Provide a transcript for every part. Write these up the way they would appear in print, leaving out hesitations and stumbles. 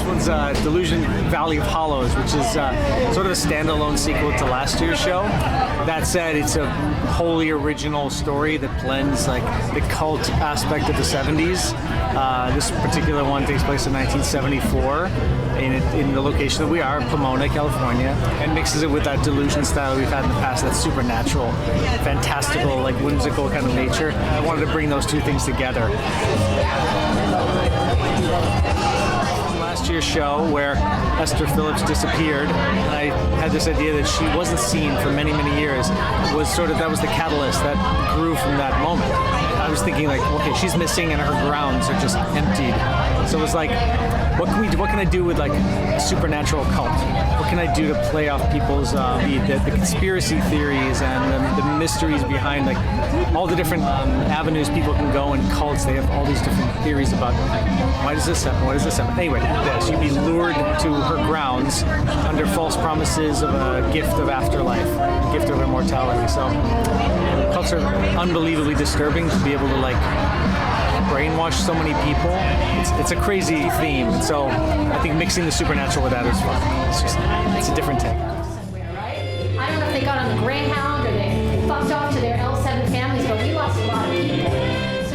one's Delusion Valley of Hollows, which is sort of a standalone sequel to last year's show. That said, it's a wholly original story that blends like the cult aspect of the 70s. This particular one takes place in 1974 in the location that we are, Pomona, California, and mixes it with that Delusion style we've had in the past, that supernatural, fantastical, like whimsical kind of nature. I wanted to bring those two things together. Last year's show where Esther Phillips disappeared, and I had this idea that she wasn't seen for many, many years. That was the catalyst that grew from that moment. I was thinking like, okay, she's missing and her grounds are just emptied. So it was like, what can I do with like a supernatural cult? What can I do to play off people's the conspiracy theories and the mysteries behind like all the different avenues people can go in cults? They have all these different theories about why does this happen? Why does this happen? Anyway, you'd be lured to her grounds under false promises of a gift of afterlife, a gift of immortality. So cults are unbelievably disturbing to be able to like brainwash so many people. It's a crazy theme, and so I think mixing the supernatural with that is fun. It's a different take. I don't know if they got on the Greyhound or they fucked off to their L7 families, but we lost a lot of people.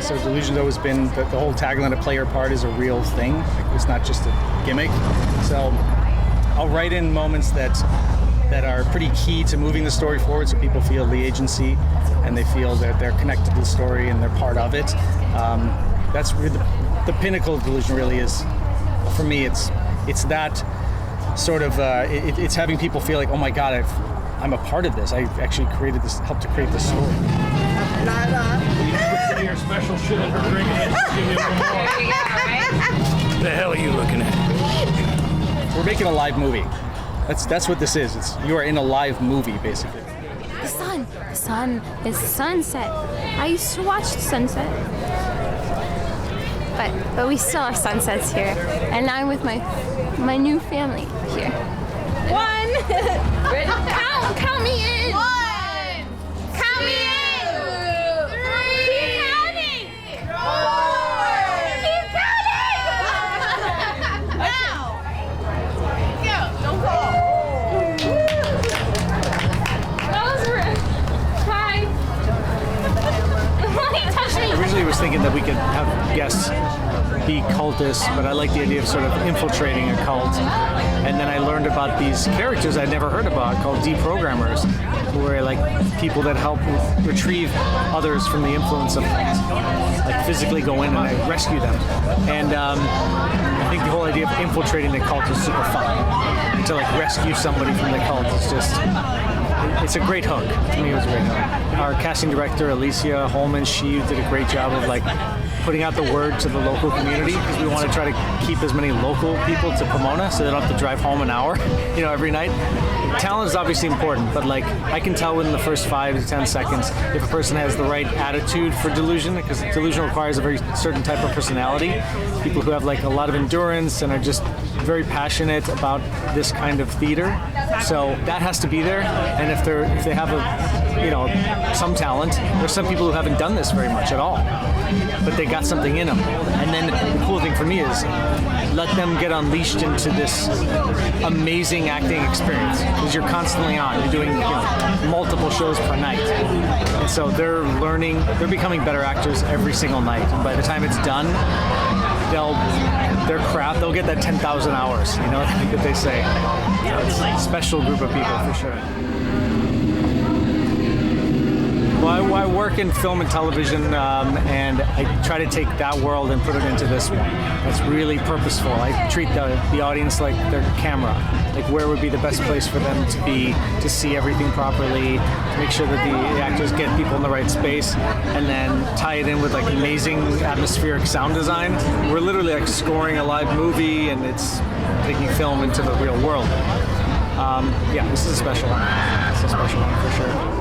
So Delusion's always been the whole tagline of play your part is a real thing. Like, it's not just a gimmick. So I'll write in moments that are pretty key to moving the story forward, so people feel the agency and they feel that they're connected to the story and they're part of it. That's really the pinnacle of Delusion. Really is, for me, it's that sort of it's having people feel like, oh my God, I'm a part of this. I actually helped to create this story. You put your special shit in her drink and just give me one more. There you go, right? The hell are you looking at? We're making a live movie. That's what this is. You are in a live movie, basically. The sun is sunset. I used to watch the sunset. But we still have sunsets here. And I'm with my new family here. One! Count me in! One! Count me in! Three! Keep counting! Four! Keep counting! Now! Go! Don't fall! Those were 5. He touched me! I originally was thinking that we could have guests be cultists, but I like the idea of sort of infiltrating a cult. And then I learned about these characters I'd never heard about called deprogrammers, who are like people that help retrieve others from the influence of cults, like physically go in and rescue them. And I think the whole idea of infiltrating the cult is super fun. And to like rescue somebody from the cult is just, it's a great hook. To me, it was a great hook. Our casting director, Alicia Holman, she did a great job of like putting out the word to the local community, because we want to try to keep as many local people to Pomona so they don't have to drive home an hour, every night. Talent is obviously important, but like I can tell within the first 5 to 10 seconds if a person has the right attitude for Delusion, because Delusion requires a very certain type of personality. People who have like a lot of endurance and are just very passionate about this kind of theater. So that has to be there. And if they have some talent, there's some people who haven't done this very much at all, but they got something in them. And then the cool thing for me is let them get unleashed into this amazing acting experience, because you're constantly on. You're doing multiple shows per night, and so they're becoming better actors every single night. And by the time it's done, they'll get that 10,000 hours, that they say. It's a special group of people for sure. Well, I work in film and television, and I try to take that world and put it into this one. It's really purposeful. I treat the audience like their camera. Like, where would be the best place for them to be, to see everything properly, to make sure that the actors get people in the right space, and then tie it in with like amazing atmospheric sound design. We're literally like scoring a live movie, and it's taking film into the real world. This is a special one. It's a special one for sure.